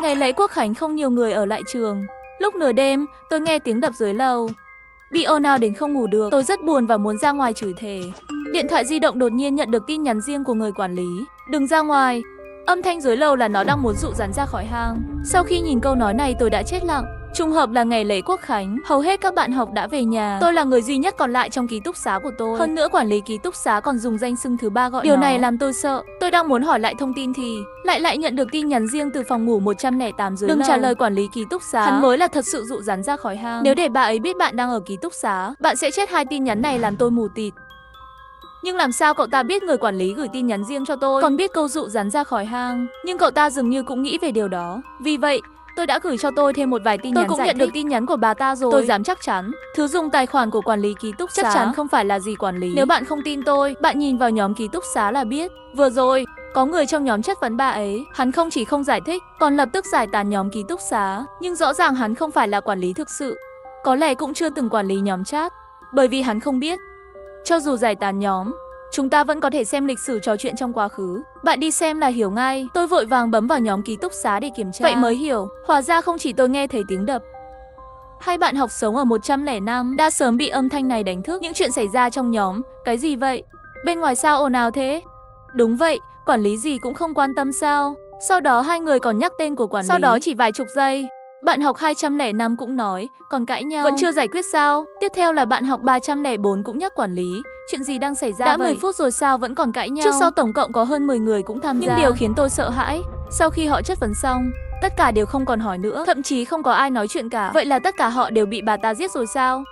Ngày lễ Quốc khánh không nhiều người ở lại trường. Lúc nửa đêm, tôi nghe tiếng đập dưới lầu. Bị ồn ào đến không ngủ được, tôi rất buồn và muốn ra ngoài chửi thề. Điện thoại di động đột nhiên nhận được tin nhắn riêng của người quản lý. Đừng ra ngoài. Âm thanh dưới lầu là nó đang muốn dụ rắn ra khỏi hang. Sau khi nhìn câu nói này tôi đã chết lặng. Trùng hợp là ngày lễ Quốc khánh, hầu hết các bạn học đã về nhà. Tôi là người duy nhất còn lại trong ký túc xá của tôi. Hơn nữa quản lý ký túc xá còn dùng danh xưng thứ ba gọi Điều này làm tôi sợ. Tôi đang muốn hỏi lại thông tin thì lại nhận được tin nhắn riêng từ phòng ngủ 108 dưới lầu. Đừng trả lời quản lý ký túc xá. Hắn mới là thật sự dụ rắn ra khỏi hang. Nếu để bà ấy biết bạn đang ở ký túc xá, bạn sẽ chết. Hai tin nhắn này làm tôi mù tịt. Nhưng làm sao cậu ta biết người quản lý gửi tin nhắn riêng cho tôi, còn biết câu dụ rắn ra khỏi hang. Nhưng cậu ta dường như cũng nghĩ về điều đó. Vì vậy, tôi đã gửi cho tôi thêm một vài tin nhắn. Tôi cũng nhận được tin nhắn của bà ta rồi. Tôi dám chắc chắn, thứ dùng tài khoản của quản lý ký túc xá chắc chắn không phải là gì quản lý. Nếu bạn không tin tôi, bạn nhìn vào nhóm ký túc xá là biết. Vừa rồi, có người trong nhóm chất vấn bà ấy. Hắn không chỉ không giải thích, còn lập tức giải tán nhóm ký túc xá. Nhưng rõ ràng hắn không phải là quản lý thực sự. Có lẽ cũng chưa từng quản lý nhóm chat. Bởi vì hắn không biết, cho dù giải tán nhóm, chúng ta vẫn có thể xem lịch sử trò chuyện trong quá khứ. Bạn đi xem là hiểu ngay. Tôi vội vàng bấm vào nhóm ký túc xá để kiểm tra. Vậy mới hiểu, hóa ra không chỉ tôi nghe thấy tiếng đập. Hai bạn học sống ở 105 đã sớm bị âm thanh này đánh thức. Những chuyện xảy ra trong nhóm, cái gì vậy? Bên ngoài sao ồn ào thế? Đúng vậy, quản lý gì cũng không quan tâm sao? Sau đó hai người còn nhắc tên của quản lý. Sau đó chỉ vài chục giây, bạn học 205 cũng nói, còn cãi nhau. Vẫn chưa giải quyết sao? Tiếp theo là bạn học 304 cũng nhắc quản lý. Chuyện gì đang xảy ra đã vậy? 10 phút rồi sao vẫn còn cãi nhau? Trước sau tổng cộng có hơn 10 người cũng tham gia. Nhưng điều khiến tôi sợ hãi, sau khi họ chất vấn xong, tất cả đều không còn hỏi nữa. Thậm chí không có ai nói chuyện cả. Vậy là tất cả họ đều bị bà ta giết rồi sao?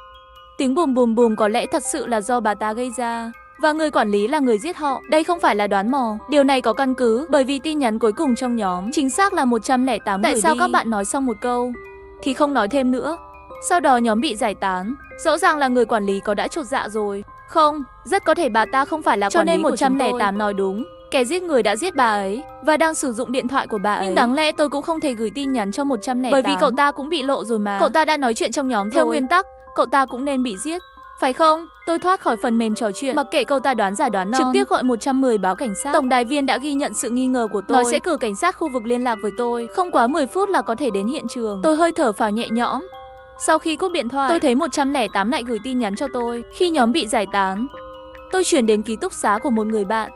Tiếng bùm bùm bùm có lẽ thật sự là do bà ta gây ra. Và người quản lý là người giết họ. Đây không phải là đoán mò. Điều này có căn cứ, bởi vì tin nhắn cuối cùng trong nhóm chính xác là 108 người. Tại sao các bạn nói xong một câu thì không nói thêm nữa? Sau đó nhóm bị giải tán. Rõ ràng là người quản lý có đã chột dạ rồi. Không, rất có thể bà ta không phải là quản lý của chúng tôi. Cho nên 108 nói đúng. Kẻ giết người đã giết bà ấy và đang sử dụng điện thoại của bà ấy. Nhưng đáng lẽ tôi cũng không thể gửi tin nhắn cho 108. Bởi vì cậu ta cũng bị lộ rồi mà. Cậu ta đã nói chuyện trong nhóm theo nguyên tắc, cậu ta cũng nên bị giết. Phải không? Tôi thoát khỏi phần mềm trò chuyện, mặc kệ cậu ta đoán giả đoán non. Trực tiếp gọi 110 báo cảnh sát. Tổng đài viên đã ghi nhận sự nghi ngờ của tôi. Nói sẽ cử cảnh sát khu vực liên lạc với tôi. Không quá 10 phút là có thể đến hiện trường. Tôi hơi thở phào nhẹ nhõm. Sau khi cúp điện thoại, tôi thấy 108 lại gửi tin nhắn cho tôi. Khi nhóm bị giải tán, tôi chuyển đến ký túc xá của một người bạn.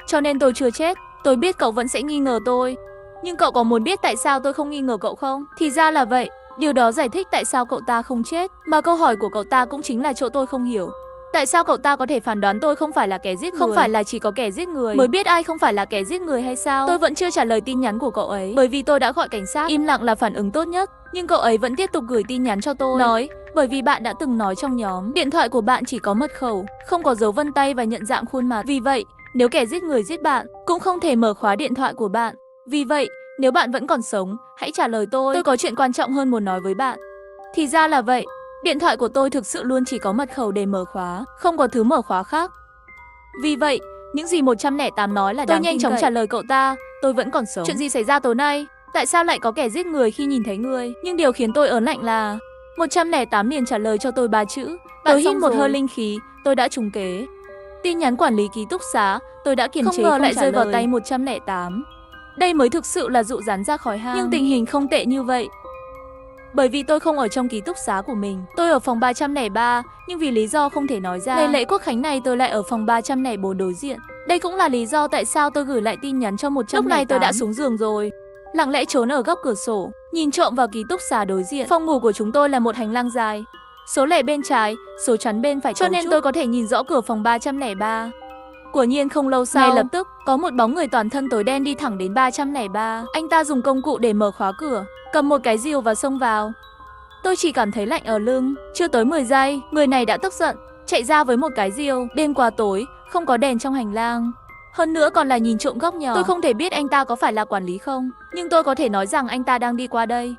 Cho nên tôi chưa chết. Tôi biết cậu vẫn sẽ nghi ngờ tôi. Nhưng cậu có muốn biết tại sao tôi không nghi ngờ cậu không? Thì ra là vậy. Điều đó giải thích tại sao cậu ta không chết. Mà câu hỏi của cậu ta cũng chính là chỗ tôi không hiểu. Tại sao cậu ta có thể phán đoán tôi không phải là kẻ giết người? Không phải là chỉ có kẻ giết người mới biết ai không phải là kẻ giết người hay sao? Tôi vẫn chưa trả lời tin nhắn của cậu ấy, bởi vì tôi đã gọi cảnh sát. Im lặng là phản ứng tốt nhất. Nhưng cậu ấy vẫn tiếp tục gửi tin nhắn cho tôi. Nói, bởi vì bạn đã từng nói trong nhóm, điện thoại của bạn chỉ có mật khẩu, không có dấu vân tay và nhận dạng khuôn mặt. Vì vậy, nếu kẻ giết người giết bạn, cũng không thể mở khóa điện thoại của bạn. Vì vậy, nếu bạn vẫn còn sống, hãy trả lời tôi có chuyện quan trọng hơn muốn nói với bạn. Thì ra là vậy. Điện thoại của tôi thực sự luôn chỉ có mật khẩu để mở khóa, không có thứ mở khóa khác. Vì vậy, những gì 108 nói là đáng tin cậy. Tôi nhanh chóng trả lời cậu ta, tôi vẫn còn sống. Chuyện gì xảy ra tối nay? Tại sao lại có kẻ giết người khi nhìn thấy người? Nhưng điều khiến tôi ớn lạnh là 108 liền trả lời cho tôi 3 chữ. Tôi hít một hơi linh khí, tôi đã trúng kế. Tin nhắn quản lý ký túc xá, tôi đã kiềm chế không ngờ lại rơi vào tay 108. Đây mới thực sự là dụ rắn ra khỏi hang. Nhưng tình hình không tệ như vậy. Bởi vì tôi không ở trong ký túc xá của mình. Tôi ở phòng 303, nhưng vì lý do không thể nói ra. Ngày lễ Quốc khánh này tôi lại ở phòng 304 đối diện. Đây cũng là lý do tại sao tôi gửi lại tin nhắn cho 108. Lúc này tôi đã xuống giường rồi, lặng lẽ trốn ở góc cửa sổ, nhìn trộm vào ký túc xá đối diện. Phòng ngủ của chúng tôi là một hành lang dài, số lẻ bên trái, số chắn bên phải, cho nên tôi có thể nhìn rõ cửa phòng 303. Quả nhiên không lâu sau, ngay lập tức có một bóng người toàn thân tối đen đi thẳng đến 303. Anh ta dùng công cụ để mở khóa cửa, cầm một cái rìu và xông vào. Tôi chỉ cảm thấy lạnh ở lưng. Chưa tới 10 giây, người này đã tức giận, chạy ra với một cái rìu. Đêm quá tối, không có đèn trong hành lang. Hơn nữa còn là nhìn trộm góc nhỏ. Tôi không thể biết anh ta có phải là quản lý không, nhưng tôi có thể nói rằng anh ta đang đi qua đây.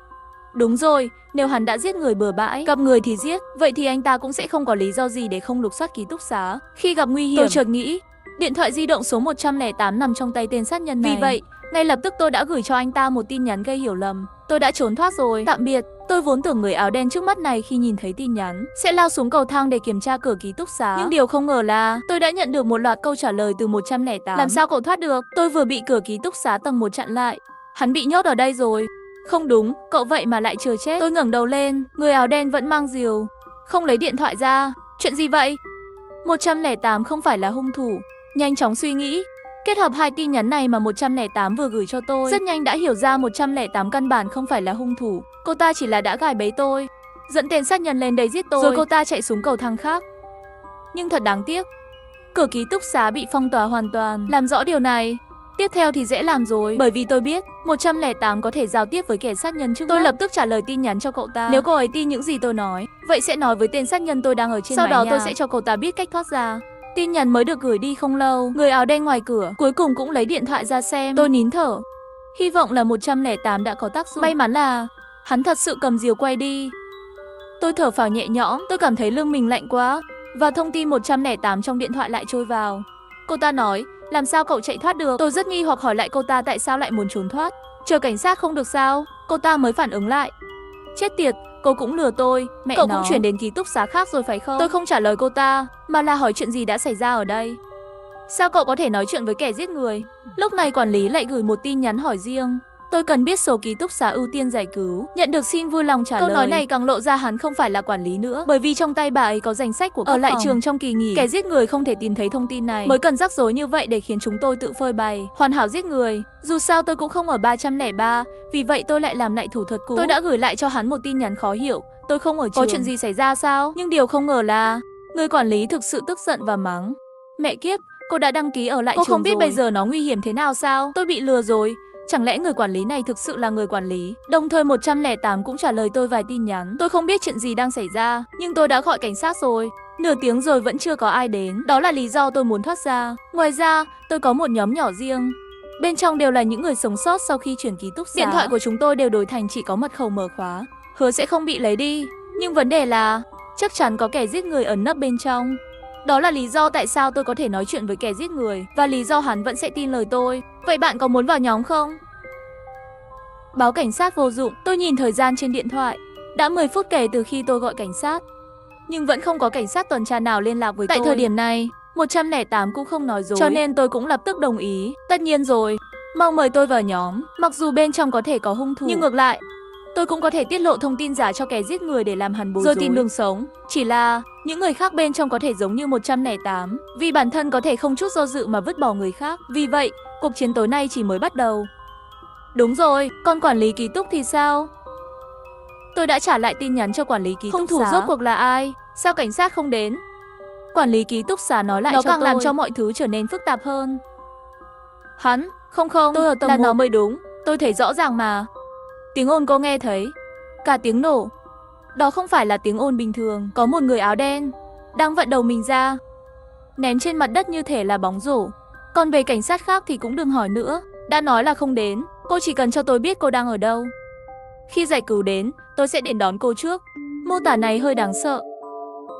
Đúng rồi, nếu hắn đã giết người bừa bãi, gặp người thì giết, vậy thì anh ta cũng sẽ không có lý do gì để không lục soát ký túc xá. Khi gặp nguy hiểm, tôi chợt nghĩ, điện thoại di động số 108 nằm trong tay tên sát nhân này. Vì vậy, ngay lập tức tôi đã gửi cho anh ta một tin nhắn gây hiểu lầm. Tôi đã trốn thoát rồi, tạm biệt. Tôi vốn tưởng người áo đen trước mắt này khi nhìn thấy tin nhắn sẽ lao xuống cầu thang để kiểm tra cửa ký túc xá. Nhưng điều không ngờ là tôi đã nhận được một loạt câu trả lời từ 108. Làm sao cậu thoát được? Tôi vừa bị cửa ký túc xá tầng 1 chặn lại. Hắn bị nhốt ở đây rồi. Không đúng, cậu vậy mà lại chờ chết. Tôi ngẩng đầu lên, người áo đen vẫn mang rìu, không lấy điện thoại ra. Chuyện gì vậy? 108 không phải là hung thủ. Nhanh chóng suy nghĩ, kết hợp hai tin nhắn này mà 108 vừa gửi cho tôi, rất nhanh đã hiểu ra 108 căn bản không phải là hung thủ. Cô ta chỉ là đã gài bẫy tôi, dẫn tên sát nhân lên đây giết tôi, rồi cô ta chạy xuống cầu thang khác. Nhưng thật đáng tiếc, cửa ký túc xá bị phong tỏa hoàn toàn. Làm rõ điều này, tiếp theo thì dễ làm rồi, bởi vì tôi biết 108 có thể giao tiếp với kẻ sát nhân trước mắt. Tôi lập tức trả lời tin nhắn cho cậu ta. Nếu cô ấy tin những gì tôi nói, vậy sẽ nói với tên sát nhân tôi đang ở trên mái nhà. Sau đó tôi sẽ cho cậu ta biết cách thoát ra. Tin nhắn mới được gửi đi không lâu, người áo đen ngoài cửa cuối cùng cũng lấy điện thoại ra xem. Tôi nín thở, hy vọng là 108 đã có tác dụng. May mắn là hắn thật sự cầm rìu quay đi. Tôi thở phào nhẹ nhõm, tôi cảm thấy lưng mình lạnh quá. Và thông tin 108 trong điện thoại lại trôi vào. Cô ta nói, làm sao cậu chạy thoát được? Tôi rất nghi hoặc hỏi lại cô ta tại sao lại muốn trốn thoát. Chờ cảnh sát không được sao? Cô ta mới phản ứng lại. Chết tiệt, cô cũng lừa tôi. Mẹ cậu cũng chuyển đến ký túc xá khác rồi phải không? Tôi không trả lời cô ta, mà là hỏi chuyện gì đã xảy ra ở đây. Sao cậu có thể nói chuyện với kẻ giết người? Lúc này quản lý lại gửi một tin nhắn hỏi riêng. Tôi cần biết số ký túc xá ưu tiên giải cứu. Nhận được xin vui lòng trả lời. Câu nói này càng lộ ra hắn không phải là quản lý nữa, bởi vì trong tay bà ấy có danh sách của các phòng. Ở lại trường trong kỳ nghỉ, kẻ giết người không thể tìm thấy thông tin này, mới cần rắc rối như vậy để khiến chúng tôi tự phơi bày. Hoàn hảo giết người. Dù sao tôi cũng không ở 303, vì vậy tôi lại làm lại thủ thuật cũ. Tôi đã gửi lại cho hắn một tin nhắn khó hiểu. Tôi không ở trường. Có chuyện gì xảy ra sao? Nhưng điều không ngờ là người quản lý thực sự tức giận và mắng. Mẹ kiếp, cô đã đăng ký ở lại trường rồi. Cô không biết bây giờ nó nguy hiểm thế nào sao? Tôi bị lừa rồi. Chẳng lẽ người quản lý này thực sự là người quản lý? Đồng thời 108 cũng trả lời tôi vài tin nhắn. Tôi không biết chuyện gì đang xảy ra, nhưng tôi đã gọi cảnh sát rồi. Nửa tiếng rồi vẫn chưa có ai đến. Đó là lý do tôi muốn thoát ra. Ngoài ra, tôi có một nhóm nhỏ riêng. Bên trong đều là những người sống sót sau khi chuyển ký túc xá. Điện thoại của chúng tôi đều đổi thành chỉ có mật khẩu mở khóa. Hứa sẽ không bị lấy đi. Nhưng vấn đề là chắc chắn có kẻ giết người ẩn nấp bên trong. Đó là lý do tại sao tôi có thể nói chuyện với kẻ giết người, và lý do hắn vẫn sẽ tin lời tôi. Vậy bạn có muốn vào nhóm không? Báo cảnh sát vô dụng. Tôi nhìn thời gian trên điện thoại. Đã 10 phút kể từ khi tôi gọi cảnh sát, nhưng vẫn không có cảnh sát tuần tra nào liên lạc với tôi. Tại thời điểm này, 108 cũng không nói dối, cho nên tôi cũng lập tức đồng ý. Tất nhiên rồi, mong mời tôi vào nhóm. Mặc dù bên trong có thể có hung thủ, nhưng ngược lại, tôi cũng có thể tiết lộ thông tin giả cho kẻ giết người để làm hắn bối rối, rồi tìm đường sống. Chỉ là những người khác bên trong có thể giống như 108, vì bản thân có thể không chút do dự mà vứt bỏ người khác. Vì vậy, cuộc chiến tối nay chỉ mới bắt đầu. Đúng rồi, còn quản lý ký túc thì sao? Tôi đã trả lại tin nhắn cho quản lý ký túc xá. Hung thủ rốt cuộc là ai? Sao cảnh sát không đến? Quản lý ký túc xá nói lại cho tôi. Nó càng làm cho mọi thứ trở nên phức tạp hơn. Hắn, không, tôi ở tầng 1. Là nó mới đúng, tôi thấy rõ ràng mà. Tiếng ồn cô nghe thấy, cả tiếng nổ. Đó không phải là tiếng ồn bình thường. Có một người áo đen đang vặn đầu mình ra, ném trên mặt đất như thể là bóng rổ. Còn về cảnh sát khác thì cũng đừng hỏi nữa. Đã nói là không đến, cô chỉ cần cho tôi biết cô đang ở đâu. Khi giải cứu đến, tôi sẽ đến đón cô trước. Mô tả này hơi đáng sợ,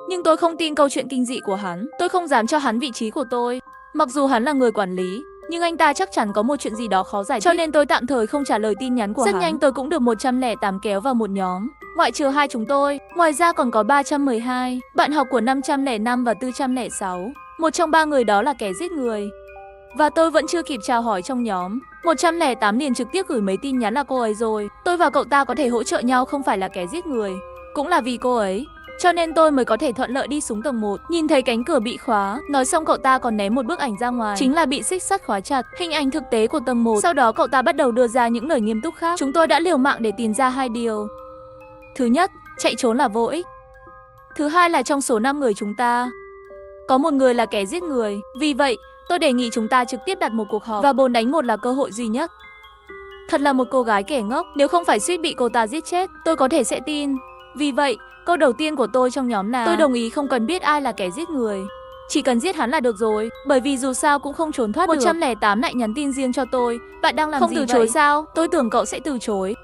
nhưng tôi không tin câu chuyện kinh dị của hắn. Tôi không dám cho hắn vị trí của tôi. Mặc dù hắn là người quản lý, nhưng anh ta chắc chắn có một chuyện gì đó khó giải thích, cho nên tôi tạm thời không trả lời tin nhắn của hắn. Rất nhanh tôi cũng được 108 kéo vào một nhóm. Ngoại trừ hai chúng tôi, ngoài ra còn có 312, bạn học của 505 và 406. Một trong ba người đó là kẻ giết người. Và tôi vẫn chưa kịp chào hỏi trong nhóm, 108 liền trực tiếp gửi mấy tin nhắn là cô ấy rồi. Tôi và cậu ta có thể hỗ trợ nhau, không phải là kẻ giết người. Cũng là vì cô ấy, cho nên tôi mới có thể thuận lợi đi xuống tầng 1. Nhìn thấy cánh cửa bị khóa, nói xong cậu ta còn ném một bức ảnh ra ngoài, chính là bị xích sắt khóa chặt, hình ảnh thực tế của tầng 1. Sau đó cậu ta bắt đầu đưa ra những lời nghiêm túc khác. Chúng tôi đã liều mạng để tìm ra hai điều. Thứ nhất, chạy trốn là vô ích. Thứ hai là trong số 5 người chúng ta, có một người là kẻ giết người. Vì vậy, tôi đề nghị chúng ta trực tiếp đặt một cuộc họp, và 4 đánh 1 là cơ hội duy nhất. Thật là một cô gái kẻ ngốc, nếu không phải suýt bị cô ta giết chết, tôi có thể sẽ tin. Vì vậy, câu đầu tiên của tôi trong nhóm là tôi đồng ý không cần biết ai là kẻ giết người, chỉ cần giết hắn là được rồi, bởi vì dù sao cũng không trốn thoát được. 108 lại nhắn tin riêng cho tôi, bạn đang làm gì vậy? Không từ chối sao? Tôi tưởng cậu sẽ từ chối.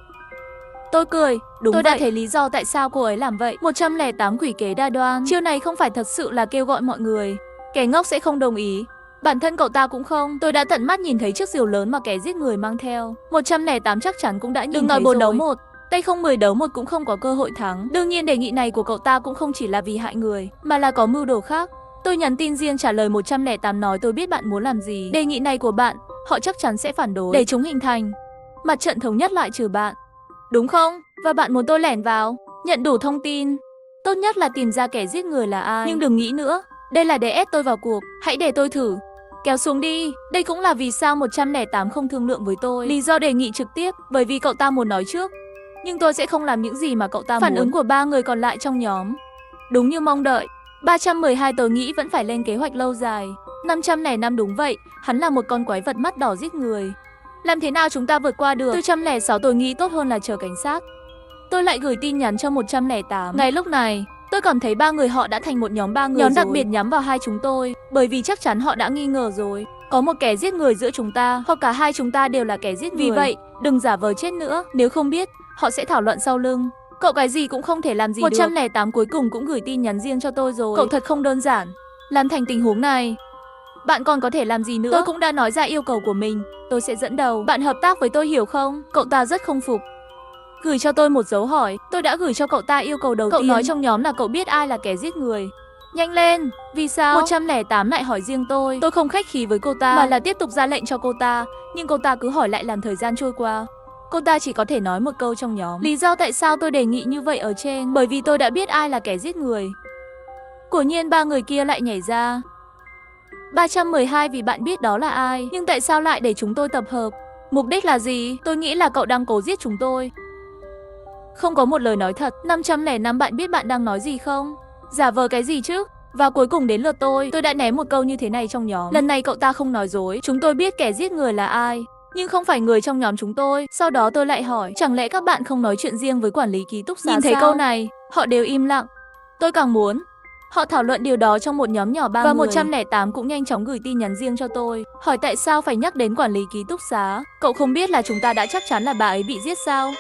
Tôi cười, đúng tôi vậy. Đã thấy lý do tại sao cô ấy làm vậy. 108 quỷ kế đa đoan, chiêu này không phải thật sự là kêu gọi mọi người. Kẻ ngốc sẽ không đồng ý, bản thân cậu ta cũng không. Tôi đã tận mắt nhìn thấy chiếc rìu lớn mà kẻ giết người mang theo. 108 chắc chắn cũng đã nhìn thấy rồi. Đừng nói 4 đấu 1, Tây không 10 đấu 1 cũng không có cơ hội thắng. Đương nhiên đề nghị này của cậu ta cũng không chỉ là vì hại người, mà là có mưu đồ khác. Tôi nhắn tin riêng trả lời 108 nói tôi biết bạn muốn làm gì. Đề nghị này của bạn, họ chắc chắn sẽ phản đối. Để chúng hình thành mặt trận thống nhất lại trừ bạn. đúng không? Và bạn muốn tôi lẻn vào, nhận đủ thông tin. Tốt nhất là tìm ra kẻ giết người là ai. Nhưng đừng nghĩ nữa, đây là để ép tôi vào cuộc, hãy để tôi thử. Kéo xuống đi, đây cũng là vì sao 108 không thương lượng với tôi. Lý do đề nghị trực tiếp, bởi vì cậu ta muốn nói trước. Nhưng tôi sẽ không làm những gì mà cậu ta muốn. Phản ứng của 3 người còn lại trong nhóm đúng như mong đợi. 312 tôi nghĩ vẫn phải lên kế hoạch lâu dài. 505 đúng vậy, hắn là một con quái vật mắt đỏ giết người. Làm thế nào chúng ta vượt qua được? 406 tôi nghĩ tốt hơn là chờ cảnh sát. Tôi lại gửi tin nhắn cho 108. Ngay lúc này, tôi cảm thấy 3 người họ đã thành một nhóm 3 người nhóm đặc biệt nhắm vào hai chúng tôi, bởi vì chắc chắn họ đã nghi ngờ rồi. Có một kẻ giết người giữa chúng ta, hoặc cả hai chúng ta đều là kẻ giết người. Vì vậy, đừng giả vờ chết nữa, nếu không biết, họ sẽ thảo luận sau lưng. Cậu cái gì cũng không thể làm gì 108 cuối cùng cũng gửi tin nhắn riêng cho tôi rồi. Cậu thật không đơn giản. Làm thành tình huống này, bạn còn có thể làm gì nữa? Tôi cũng đã nói ra yêu cầu của mình, tôi sẽ dẫn đầu. Bạn hợp tác với tôi hiểu không? Cậu ta rất không phục. Gửi cho tôi một dấu hỏi, tôi đã gửi cho cậu ta yêu cầu đầu tiên. Cậu nói trong nhóm là cậu biết ai là kẻ giết người. Nhanh lên, vì sao? 108 lại hỏi riêng tôi không khách khí với cô ta, mà là tiếp tục ra lệnh cho cô ta. Nhưng cô ta cứ hỏi lại làm thời gian trôi qua. Cô ta chỉ có thể nói một câu trong nhóm. Lý do tại sao tôi đề nghị như vậy ở trên, bởi vì tôi đã biết ai là kẻ giết người. Quả nhiên 3 người kia lại nhảy ra. 312 vì bạn biết đó là ai, nhưng tại sao lại để chúng tôi tập hợp? Mục đích là gì? Tôi nghĩ là cậu đang cố giết chúng tôi. Không có một lời nói thật. 505 bạn biết bạn đang nói gì không? Giả vờ cái gì chứ? Và cuối cùng đến lượt tôi đã ném một câu như thế này trong nhóm. Lần này cậu ta không nói dối, chúng tôi biết kẻ giết người là ai, nhưng không phải người trong nhóm chúng tôi. Sau đó tôi lại hỏi, chẳng lẽ các bạn không nói chuyện riêng với quản lý ký túc xá? Nhìn thấy câu này, họ đều im lặng. Tôi càng muốn họ thảo luận điều đó trong một nhóm nhỏ 3 người. Và 108 cũng nhanh chóng gửi tin nhắn riêng cho tôi, hỏi tại sao phải nhắc đến quản lý ký túc xá. Cậu không biết là chúng ta đã chắc chắn là bà ấy bị giết sao?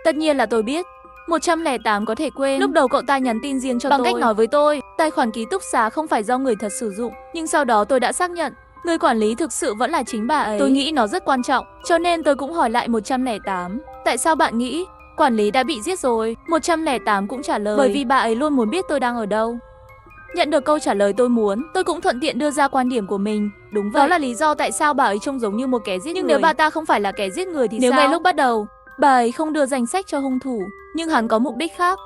Tất nhiên là tôi biết. 108 có thể quên. Lúc đầu cậu ta nhắn tin riêng cho tôi bằng cách nói với tôi, tài khoản ký túc xá không phải do người thật sử dụng. Nhưng sau đó tôi đã xác nhận, người quản lý thực sự vẫn là chính bà ấy. Tôi nghĩ nó rất quan trọng, cho nên tôi cũng hỏi lại 108. Tại sao bạn nghĩ quản lý đã bị giết rồi? 108 cũng trả lời, bởi vì bà ấy luôn muốn biết tôi đang ở đâu. Nhận được câu trả lời tôi muốn, tôi cũng thuận tiện đưa ra quan điểm của mình. Đúng vậy. Đó là lý do tại sao bà ấy trông giống như một kẻ giết người. Nhưng nếu bà ta không phải là kẻ giết người thì sao? Nếu ngay lúc bắt đầu bà ấy không đưa danh sách cho hung thủ, nhưng hắn có mục đích khác.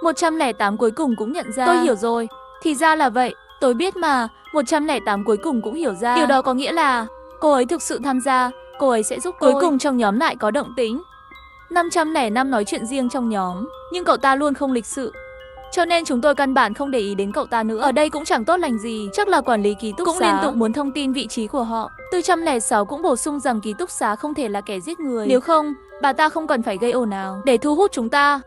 108 cuối cùng cũng nhận ra. Tôi hiểu rồi, thì ra là vậy. Tôi biết mà. 108 cuối cùng cũng hiểu ra. Điều đó có nghĩa là cô ấy thực sự tham gia, cô ấy sẽ giúp tôi. Cuối cùng trong nhóm lại có động tĩnh. 505 nói chuyện riêng trong nhóm, nhưng cậu ta luôn không lịch sự, cho nên chúng tôi căn bản không để ý đến cậu ta nữa. Ở đây cũng chẳng tốt lành gì, chắc là quản lý ký túc xá cũng liên tục muốn thông tin vị trí của họ. 406 cũng bổ sung rằng ký túc xá không thể là kẻ giết người, nếu không, bà ta không cần phải gây ồn ào để thu hút chúng ta.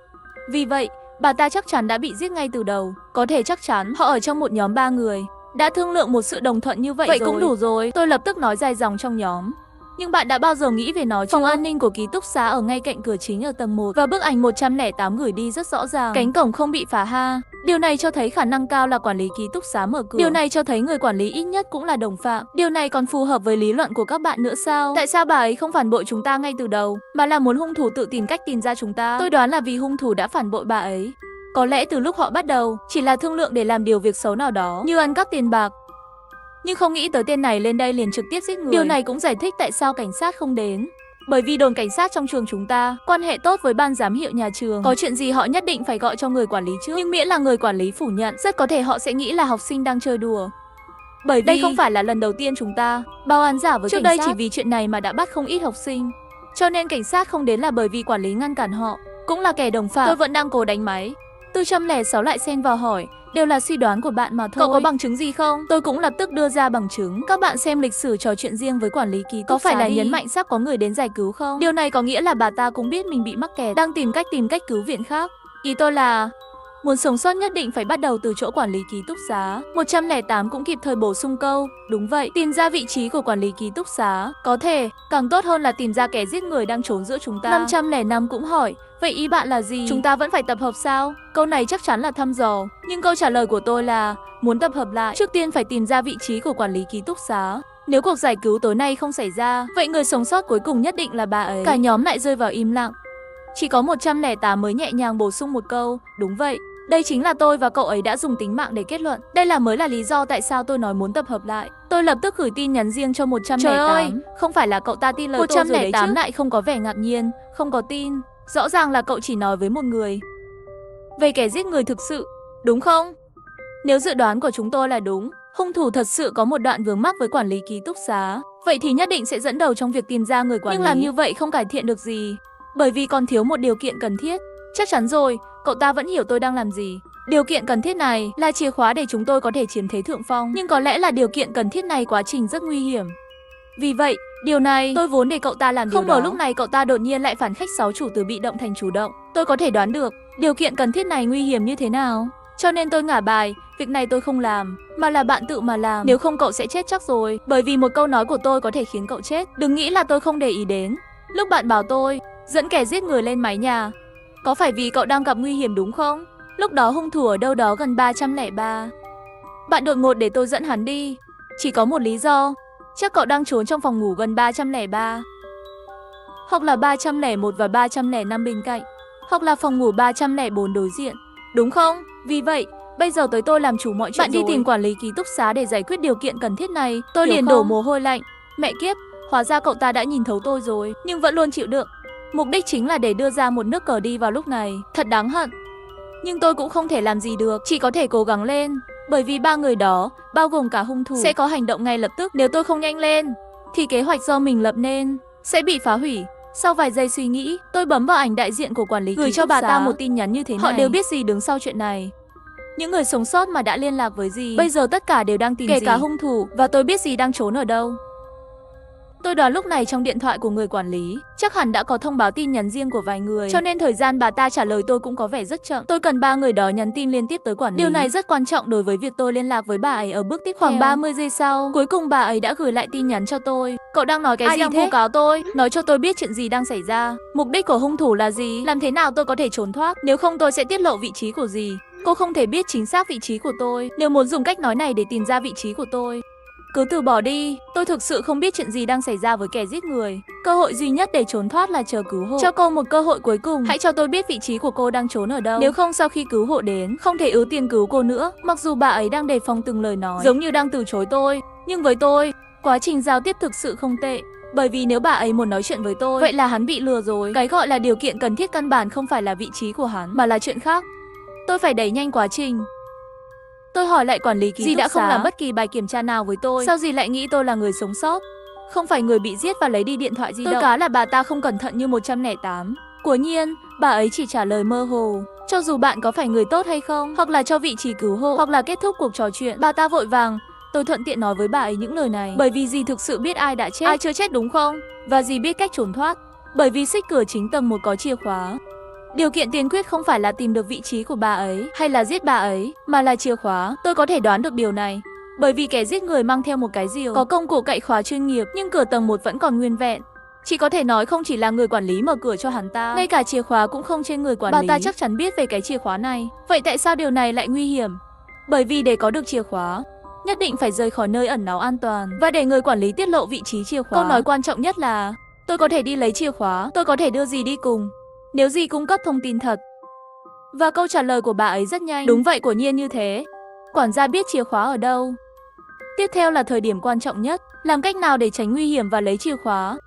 Vì vậy, bà ta chắc chắn đã bị giết ngay từ đầu. Có thể chắc chắn họ ở trong một nhóm 3 người, đã thương lượng một sự đồng thuận như vậy rồi. Cũng đủ rồi. Tôi lập tức nói dài dòng trong nhóm. Nhưng bạn đã bao giờ nghĩ về nó chưa? Phòng an ninh của ký túc xá ở ngay cạnh cửa chính ở tầng 1 và bức ảnh 108 gửi đi rất rõ ràng. Cánh cổng không bị phá ha. Điều này cho thấy khả năng cao là quản lý ký túc xá mở cửa. Điều này cho thấy người quản lý ít nhất cũng là đồng phạm. Điều này còn phù hợp với lý luận của các bạn nữa sao? Tại sao bà ấy không phản bội chúng ta ngay từ đầu, mà là muốn hung thủ tự tìm cách tìm ra chúng ta? Tôi đoán là vì hung thủ đã phản bội bà ấy. Có lẽ từ lúc họ bắt đầu chỉ là thương lượng để làm điều việc xấu nào đó, như ăn cắp tiền bạc. Nhưng không nghĩ tới tên này lên đây liền trực tiếp giết người. Điều này cũng giải thích tại sao cảnh sát không đến. Bởi vì đồn cảnh sát trong trường chúng ta quan hệ tốt với ban giám hiệu nhà trường. Có chuyện gì họ nhất định phải gọi cho người quản lý trước. Nhưng miễn là người quản lý phủ nhận, rất có thể họ sẽ nghĩ là học sinh đang chơi đùa. Bởi vì đây không phải là lần đầu tiên chúng ta báo án giả với cảnh sát. Trước đây chỉ vì chuyện này mà đã bắt không ít học sinh. Cho nên cảnh sát không đến là bởi vì quản lý ngăn cản họ, cũng là kẻ đồng phạm. Tôi vẫn đang cố đánh máy. 406 lại xen vào hỏi, đều là suy đoán của bạn mà thôi. Cậu có bằng chứng gì không? Tôi cũng lập tức đưa ra bằng chứng. Các bạn xem lịch sử trò chuyện riêng với quản lý ký túc xá. Có phải là nhấn mạnh sắp có người đến giải cứu không? Điều này có nghĩa là bà ta cũng biết mình bị mắc kẹt, đang tìm cách cứu viện khác. Ý tôi là muốn sống sót nhất định phải bắt đầu từ chỗ quản lý ký túc xá. 108 cũng kịp thời bổ sung câu, đúng vậy, tìm ra vị trí của quản lý ký túc xá. Có thể, càng tốt hơn là tìm ra kẻ giết người đang trốn giữa chúng ta. 505 cũng hỏi, vậy ý bạn là gì? Chúng ta vẫn phải tập hợp sao? Câu này chắc chắn là thăm dò, nhưng câu trả lời của tôi là muốn tập hợp lại, trước tiên phải tìm ra vị trí của quản lý ký túc xá. Nếu cuộc giải cứu tối nay không xảy ra, vậy người sống sót cuối cùng nhất định là bà ấy. Cả nhóm lại rơi vào im lặng. Chỉ có 108 mới nhẹ nhàng bổ sung một câu, đúng vậy. Đây chính là tôi và cậu ấy đã dùng tính mạng để kết luận. Đây mới là lý do tại sao tôi nói muốn tập hợp lại. Tôi lập tức gửi tin nhắn riêng cho 108. Trời ơi, không phải là cậu ta tin lời tôi rồi đấy chứ. 108 lại không có vẻ ngạc nhiên, không có tin. Rõ ràng là cậu chỉ nói với một người về kẻ giết người thực sự, đúng không? Nếu dự đoán của chúng tôi là đúng, hung thủ thật sự có một đoạn vướng mắc với quản lý ký túc xá, vậy thì nhất định sẽ dẫn đầu trong việc tìm ra người quản lý. Nhưng làm như vậy không cải thiện được gì, bởi vì còn thiếu một điều kiện cần thiết. Chắc chắn rồi, cậu ta vẫn hiểu tôi đang làm gì. Điều kiện cần thiết này là chìa khóa để chúng tôi có thể chiếm thế thượng phong. Nhưng có lẽ là điều kiện cần thiết này quá trình rất nguy hiểm. Vì vậy, điều này tôi vốn để cậu ta làm điều đó. Không ngờ lúc này cậu ta đột nhiên lại phản khách sáu chủ từ bị động thành chủ động. Tôi có thể đoán được điều kiện cần thiết này nguy hiểm như thế nào. Cho nên tôi ngả bài, việc này tôi không làm, mà là bạn tự mà làm. Nếu không cậu sẽ chết chắc rồi, bởi vì một câu nói của tôi có thể khiến cậu chết. Đừng nghĩ là tôi không để ý đến. Lúc bạn bảo tôi dẫn kẻ giết người lên mái nhà, có phải vì cậu đang gặp nguy hiểm đúng không? Lúc đó hung thủ ở đâu đó gần 303. Bạn đột ngột để tôi dẫn hắn đi. Chỉ có một lý do, chắc cậu đang trốn trong phòng ngủ gần 303. Hoặc là 301 và 305 bên cạnh. Hoặc là phòng ngủ 304 đối diện. Đúng không? Vì vậy, bây giờ tới tôi làm chủ mọi chuyện. Bạn đi tìm quản lý ký túc xá để giải quyết điều kiện cần thiết này. Tôi liền đổ mồ hôi lạnh. Mẹ kiếp, hóa ra cậu ta đã nhìn thấu tôi rồi, nhưng vẫn luôn chịu đựng. Mục đích chính là để đưa ra một nước cờ đi vào lúc này. Thật đáng hận. Nhưng tôi cũng không thể làm gì được, chỉ có thể cố gắng lên. Bởi vì ba người đó, bao gồm cả hung thủ, sẽ có hành động ngay lập tức. Nếu tôi không nhanh lên, thì kế hoạch do mình lập nên sẽ bị phá hủy. Sau vài giây suy nghĩ, tôi bấm vào ảnh đại diện của quản lý gửi cho bà ta một tin nhắn như thế này. Họ đều biết gì đứng sau chuyện này. Những người sống sót mà đã liên lạc với gì, bây giờ tất cả đều đang tìm kể cả hung thủ, và tôi biết gì đang trốn ở đâu. Tôi đoán lúc này trong điện thoại của người quản lý chắc hẳn đã có thông báo tin nhắn riêng của vài người, cho nên thời gian bà ta trả lời tôi cũng có vẻ rất chậm. Tôi cần ba người đó nhắn tin liên tiếp tới quản lý. Điều này rất quan trọng đối với việc tôi liên lạc với bà ấy ở bước tiếp theo. Khoảng 30 giây sau, cuối cùng bà ấy đã gửi lại tin nhắn cho tôi. Cậu đang nói cái gì thế? Vu cáo tôi, nói cho tôi biết chuyện gì đang xảy ra. Mục đích của hung thủ là gì? Làm thế nào tôi có thể trốn thoát? Nếu không tôi sẽ tiết lộ vị trí của gì. Cô không thể biết chính xác vị trí của tôi. Nếu muốn dùng cách nói này để tìm ra vị trí của tôi, cứ từ bỏ đi, tôi thực sự không biết chuyện gì đang xảy ra với kẻ giết người. Cơ hội duy nhất để trốn thoát là chờ cứu hộ. Cho cô một cơ hội cuối cùng, hãy cho tôi biết vị trí của cô đang trốn ở đâu. Nếu không sau khi cứu hộ đến, không thể ưu tiên cứu cô nữa. Mặc dù bà ấy đang đề phòng từng lời nói, giống như đang từ chối tôi. Nhưng với tôi, quá trình giao tiếp thực sự không tệ. Bởi vì nếu bà ấy muốn nói chuyện với tôi, vậy là hắn bị lừa rồi. Cái gọi là điều kiện cần thiết căn bản không phải là vị trí của hắn, mà là chuyện khác. Tôi phải đẩy nhanh quá trình. Tôi hỏi lại quản lý ký túc xá. Dì đã không làm bất kỳ bài kiểm tra nào với tôi. Sao dì lại nghĩ tôi là người sống sót, không phải người bị giết và lấy đi điện thoại di động? Tôi cá là bà ta không cẩn thận như 108. Quả nhiên, bà ấy chỉ trả lời mơ hồ. Cho dù bạn có phải người tốt hay không, hoặc là cho vị trí cứu hộ, hoặc là kết thúc cuộc trò chuyện. Bà ta vội vàng. Tôi thuận tiện nói với bà ấy những lời này, bởi vì dì thực sự biết ai đã chết, ai chưa chết đúng không? Và dì biết cách trốn thoát, bởi vì xích cửa chính tầng 1 có chìa khóa. Điều kiện tiên quyết không phải là tìm được vị trí của bà ấy hay là giết bà ấy, mà là chìa khóa. Tôi có thể đoán được điều này, bởi vì kẻ giết người mang theo một cái rìu, có công cụ cậy khóa chuyên nghiệp, nhưng cửa tầng 1 vẫn còn nguyên vẹn. Chỉ có thể nói không chỉ là người quản lý mở cửa cho hắn ta, ngay cả chìa khóa cũng không trên người quản lý. Bà ta chắc chắn biết về cái chìa khóa này. Vậy tại sao điều này lại nguy hiểm? Bởi vì để có được chìa khóa, nhất định phải rời khỏi nơi ẩn náu an toàn, và để người quản lý tiết lộ vị trí chìa khóa. Câu nói quan trọng nhất là tôi có thể đi lấy chìa khóa, tôi có thể đưa dì đi cùng, nếu dì cung cấp thông tin thật. Và câu trả lời của bà ấy rất nhanh. Đúng vậy, quả nhiên như thế. Quản gia biết chìa khóa ở đâu. Tiếp theo là thời điểm quan trọng nhất, làm cách nào để tránh nguy hiểm và lấy chìa khóa.